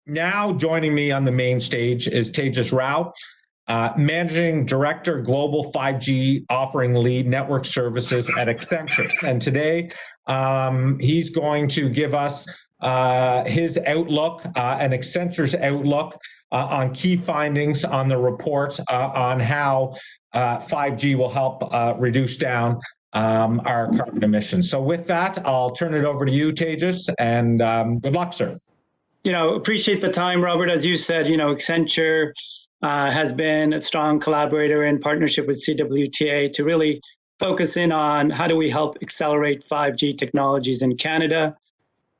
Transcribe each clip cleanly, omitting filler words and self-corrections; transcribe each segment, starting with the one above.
Now joining me on the main stage is Tejas Rao, Managing Director, Global 5G Offering Lead Network Services at Accenture. And today he's going to give us his outlook and Accenture's outlook on key findings on the report on how 5G will help reduce down our carbon emissions. So with that, I'll turn it over to you, Tejas, and good luck, sir. Appreciate the time, Robert. As you said, Accenture has been a strong collaborator in partnership with CWTA to really focus in on how do we help accelerate 5G technologies in Canada.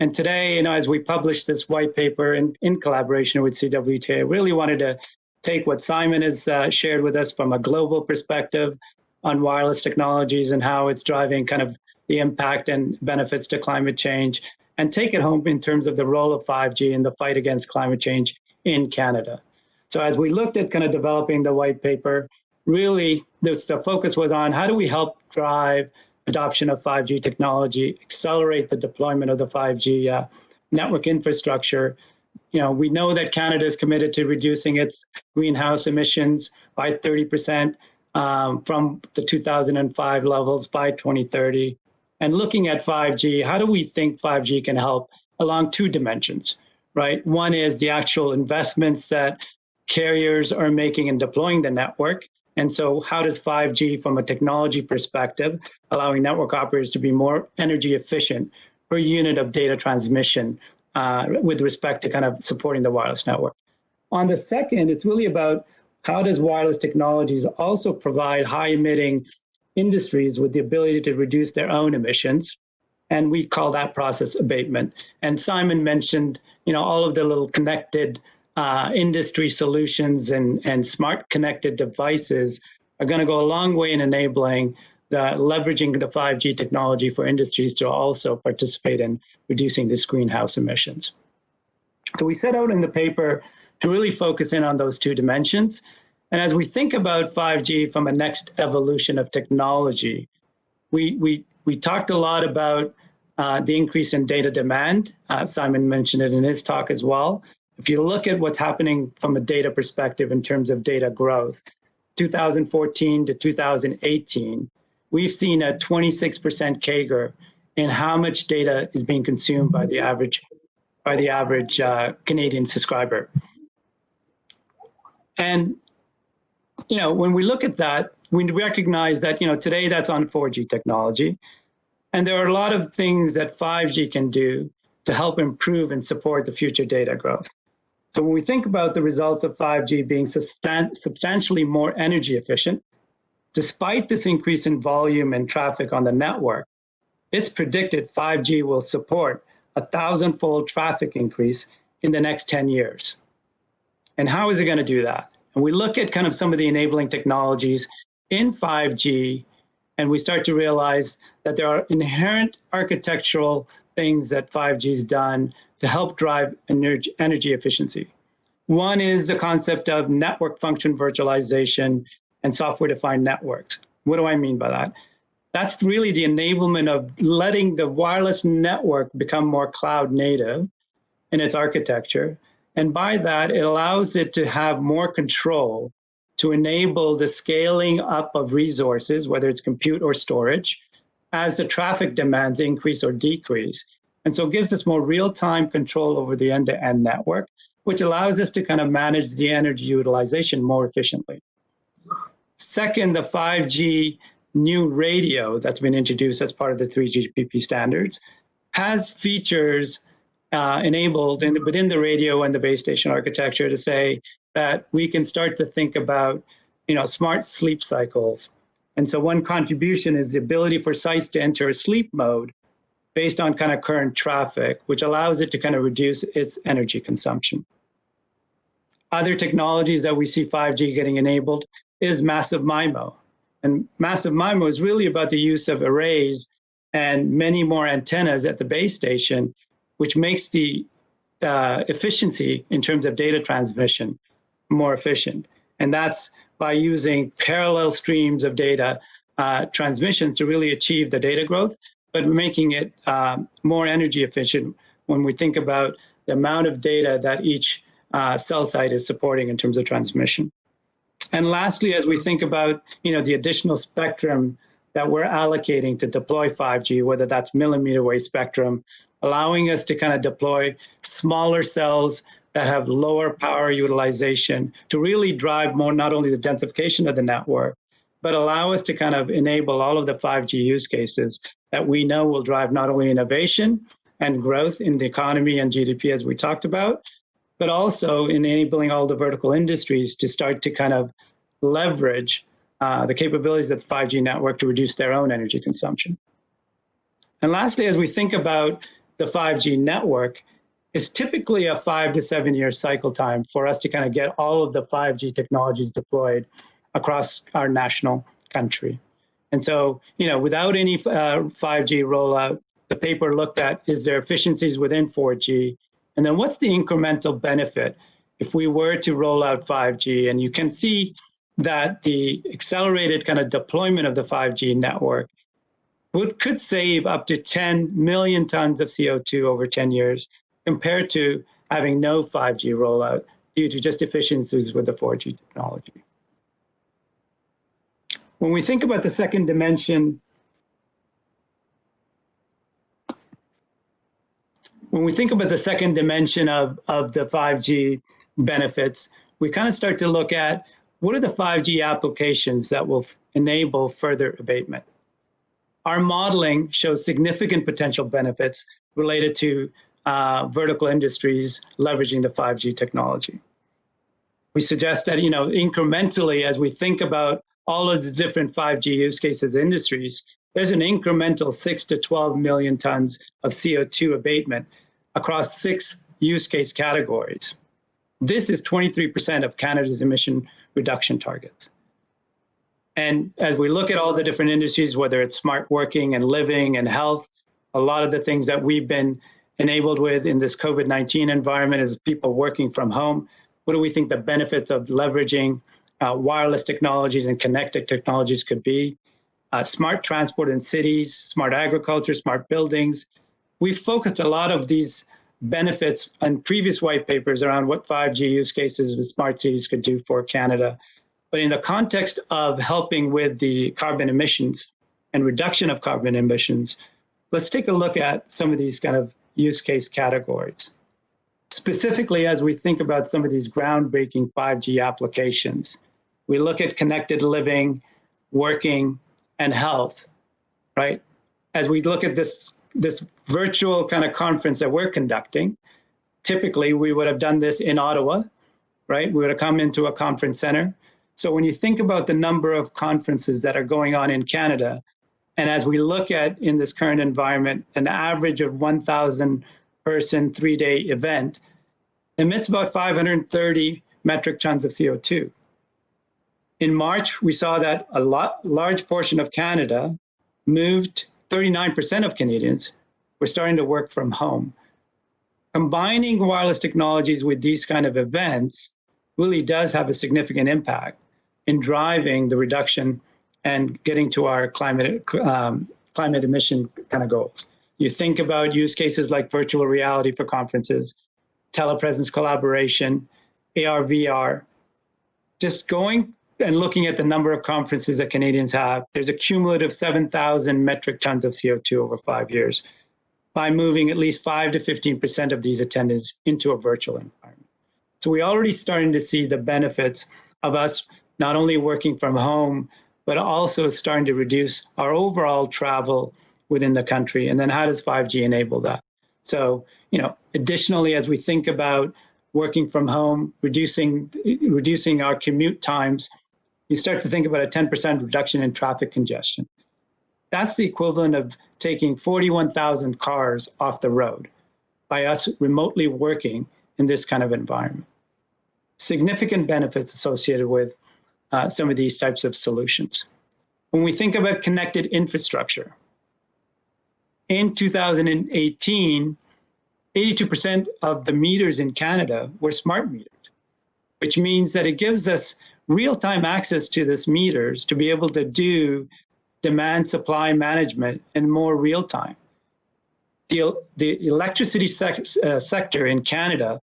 And today, as we publish this white paper in collaboration with CWTA, I really wanted to take what Simon has shared with us from a global perspective on wireless technologies and how it's driving kind of the impact and benefits to climate change, and take it home in terms of the role of 5G in the fight against climate change in Canada. So as we looked at kind of developing the white paper, really the focus was on how do we help drive adoption of 5G technology, accelerate the deployment of the 5G network infrastructure. We know that Canada is committed to reducing its greenhouse emissions by 30% from the 2005 levels by 2030. And looking at 5G, how do we think 5G can help along two dimensions, right? One is the actual investments that carriers are making in deploying the network. And so how does 5G from a technology perspective, allowing network operators to be more energy efficient per unit of data transmission with respect to kind of supporting the wireless network? On the second, it's really about how does wireless technologies also provide high emitting industries with the ability to reduce their own emissions, and we call that process abatement. And Simon mentioned, all of the little connected industry solutions and smart connected devices are going to go a long way in enabling leveraging the 5G technology for industries to also participate in reducing these greenhouse emissions. So we set out in the paper to really focus in on those two dimensions. And as we think about 5G from a next evolution of technology, we talked a lot about the increase in data demand. Simon mentioned it in his talk as well. If you look at what's happening from a data perspective in terms of data growth, 2014 to 2018, we've seen a 26% CAGR in how much data is being consumed by the average Canadian subscriber. And when we look at that, we recognize that, today that's on 4G technology. And there are a lot of things that 5G can do to help improve and support the future data growth. So when we think about the results of 5G being substantially more energy efficient, despite this increase in volume and traffic on the network, it's predicted 5G will support a 1,000-fold traffic increase in the next 10 years. And how is it going to do that? And we look at kind of some of the enabling technologies in 5G, and we start to realize that there are inherent architectural things that 5G has done to help drive energy efficiency. One is the concept of network function virtualization and software-defined networks. What do I mean by that? That's really the enablement of letting the wireless network become more cloud native in its architecture. And by that, it allows it to have more control to enable the scaling up of resources, whether it's compute or storage, as the traffic demands increase or decrease. And so it gives us more real-time control over the end-to-end network, which allows us to kind of manage the energy utilization more efficiently. Second, the 5G new radio that's been introduced as part of the 3GPP standards has features enabled within the radio and the base station architecture to say that we can start to think about, smart sleep cycles. And so one contribution is the ability for sites to enter a sleep mode based on kind of current traffic, which allows it to kind of reduce its energy consumption. Other technologies that we see 5G getting enabled is massive MIMO. And massive MIMO is really about the use of arrays and many more antennas at the base station, which makes the efficiency in terms of data transmission more efficient. And that's by using parallel streams of data transmissions to really achieve the data growth, but making it more energy efficient when we think about the amount of data that each cell site is supporting in terms of transmission. And lastly, as we think about the additional spectrum that we're allocating to deploy 5G, whether that's millimeter wave spectrum, allowing us to kind of deploy smaller cells that have lower power utilization to really drive more, not only the densification of the network, but allow us to kind of enable all of the 5G use cases that we know will drive not only innovation and growth in the economy and GDP, as we talked about, but also enabling all the vertical industries to start to kind of leverage the capabilities of the 5G network to reduce their own energy consumption. And lastly, as we think about the 5G network, it's typically a 5 to 7 year cycle time for us to kind of get all of the 5G technologies deployed across our national country. And so, without any 5G rollout, the paper looked at, is there efficiencies within 4G? And then what's the incremental benefit if we were to roll out 5G? And you can see that the accelerated kind of deployment of the 5G network could save up to 10 million tons of CO2 over 10 years compared to having no 5G rollout due to just efficiencies with the 4G technology. When we think about the second dimension, of the 5G benefits, we kind of start to look at what are the 5G applications that will enable further abatement. Our modeling shows significant potential benefits related to vertical industries leveraging the 5G technology. We suggest that, incrementally, as we think about all of the different 5G use cases industries, there's an incremental 6 to 12 million tons of CO2 abatement across 6 use case categories. This is 23% of Canada's emission reduction targets. And as we look at all the different industries, whether it's smart working and living and health, a lot of the things that we've been enabled with in this COVID-19 environment is people working from home. What do we think the benefits of leveraging wireless technologies and connected technologies could be? Smart transport in cities, smart agriculture, smart buildings. We've focused a lot of these benefits on previous white papers around what 5G use cases with smart cities could do for Canada. But in the context of helping with the carbon emissions and reduction of carbon emissions, let's take a look at some of these kind of use case categories. Specifically, as we think about some of these groundbreaking 5G applications, we look at connected living, working, and health, right? As we look at this virtual kind of conference that we're conducting, typically we would have done this in Ottawa, right? We would have come into a conference center. So when you think about the number of conferences that are going on in Canada, and as we look at in this current environment, an average of 1,000 person 3-day event emits about 530 metric tons of CO2. In March, we saw that a large portion of Canada moved, 39% of Canadians were starting to work from home. Combining wireless technologies with these kind of events really does have a significant impact in driving the reduction and getting to our climate emission kind of goals. You think about use cases like virtual reality for conferences, telepresence collaboration, AR, VR, just going and looking at the number of conferences that Canadians have, there's a cumulative 7,000 metric tons of CO2 over 5 years by moving at least 5 to 15% of these attendance into a virtual environment. So we're already starting to see the benefits of us not only working from home, but also starting to reduce our overall travel within the country. And then how does 5G enable that? So, additionally, as we think about working from home, reducing our commute times, you start to think about a 10% reduction in traffic congestion. That's the equivalent of taking 41,000 cars off the road by us remotely working in this kind of environment. Significant benefits associated with some of these types of solutions. When we think about connected infrastructure, in 2018, 82% of the meters in Canada were smart meters, which means that it gives us real-time access to these meters to be able to do demand supply management in more real time. the electricity sector in Canada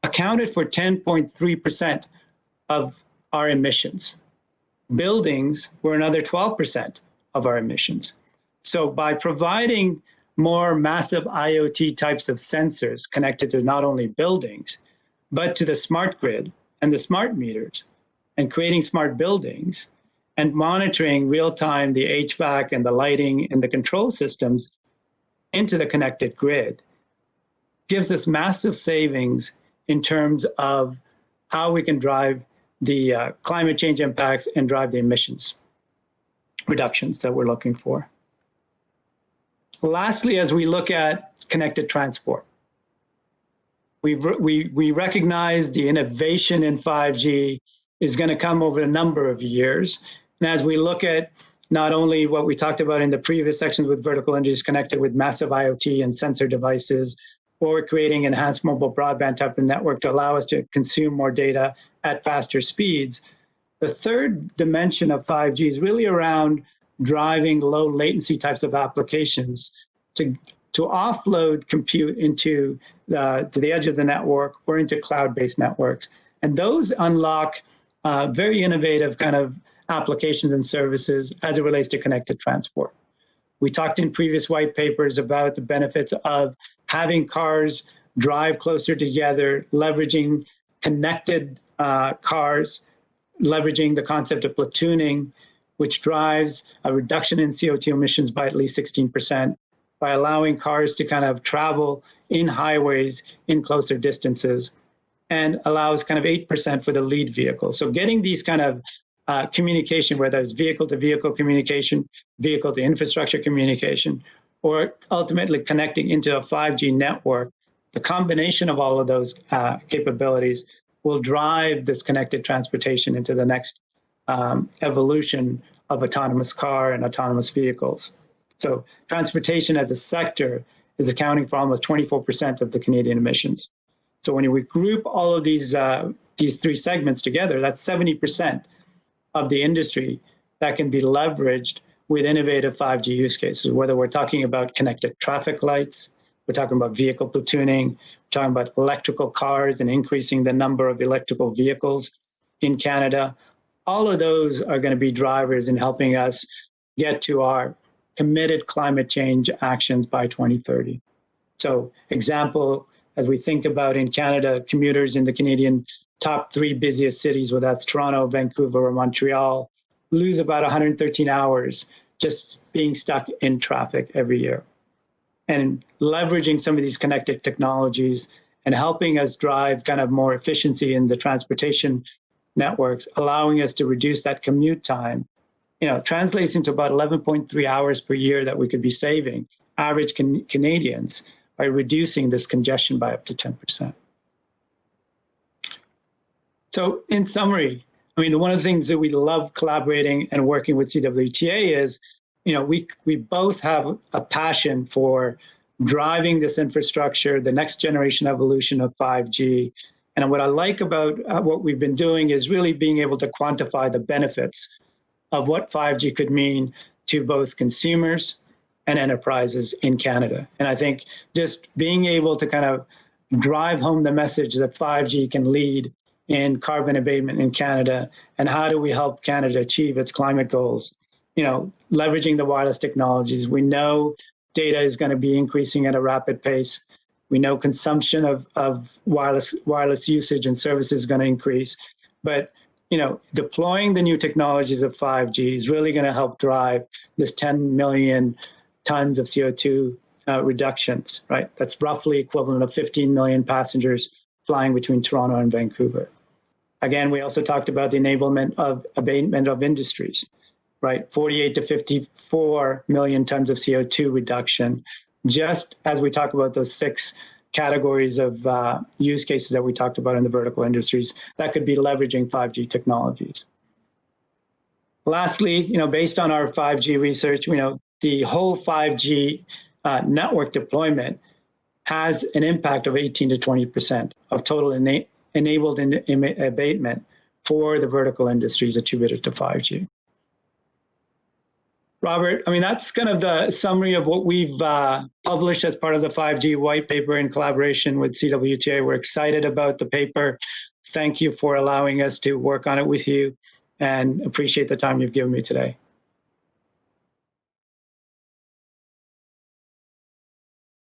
accounted for 10.3% of our emissions. Buildings were another 12% of our emissions. So by providing more massive IoT types of sensors connected to not only buildings, but to the smart grid and the smart meters, and creating smart buildings and monitoring real-time the HVAC and the lighting and the control systems into the connected grid, gives us massive savings in terms of how we can drive the climate change impacts and drive the emissions reductions that we're looking for. Lastly, as we look at connected transport, we recognize the innovation in 5G is going to come over a number of years. And as we look at not only what we talked about in the previous sections with vertical industries connected with massive IoT and sensor devices, or creating enhanced mobile broadband type of network to allow us to consume more data at faster speeds, the third dimension of 5G is really around driving low latency types of applications to offload compute into to the edge of the network or into cloud-based networks. And those unlock very innovative kind of applications and services as it relates to connected transport. We talked in previous white papers about the benefits of having cars drive closer together, leveraging connected cars, leveraging the concept of platooning, which drives a reduction in CO2 emissions by at least 16%, by allowing cars to kind of travel in highways in closer distances, and allows kind of 8% for the lead vehicle. So getting these kind of communication, whether it's vehicle-to-vehicle communication, vehicle-to-infrastructure communication, or ultimately connecting into a 5G network, the combination of all of those capabilities will drive this connected transportation into the next evolution of autonomous car and autonomous vehicles. So transportation as a sector is accounting for almost 24% of the Canadian emissions. So when we group all of these three segments together, that's 70% of the industry that can be leveraged with innovative 5G use cases, whether we're talking about connected traffic lights, we're talking about vehicle platooning, we're talking about electrical cars and increasing the number of electrical vehicles in Canada. All of those are going to be drivers in helping us get to our committed climate change actions by 2030. So example, as we think about in Canada, commuters in the Canadian top 3 busiest cities, whether that's Toronto, Vancouver, or Montreal, lose about 113 hours just being stuck in traffic every year. And leveraging some of these connected technologies and helping us drive kind of more efficiency in the transportation networks, allowing us to reduce that commute time, translates into about 11.3 hours per year that we could be saving average Canadians by reducing this congestion by up to 10%. So in summary, I mean, one of the things that we love collaborating and working with CWTA is, we both have a passion for driving this infrastructure, the next generation evolution of 5G. And what I like about what we've been doing is really being able to quantify the benefits of what 5G could mean to both consumers and enterprises in Canada. And I think just being able to kind of drive home the message that 5G can lead in carbon abatement in Canada, and how do we help Canada achieve its climate goals? Leveraging the wireless technologies. We know data is going to be increasing at a rapid pace. We know consumption of wireless usage and services is going to increase. But deploying the new technologies of 5G is really going to help drive this 10 million tons of CO2 reductions, right? That's roughly equivalent of 15 million passengers flying between Toronto and Vancouver. Again, we also talked about the enablement of abatement of industries, right? 48 to 54 million tons of CO2 reduction, just as we talk about those 6 categories of use cases that we talked about in the vertical industries that could be leveraging 5G technologies. Lastly, based on our 5G research, the whole 5G network deployment has an impact of 18 to 20% of total enabled abatement for the vertical industries attributed to 5G. Robert, I mean, that's kind of the summary of what we've published as part of the 5G white paper in collaboration with CWTA. We're excited about the paper. Thank you for allowing us to work on it with you, and appreciate the time you've given me today.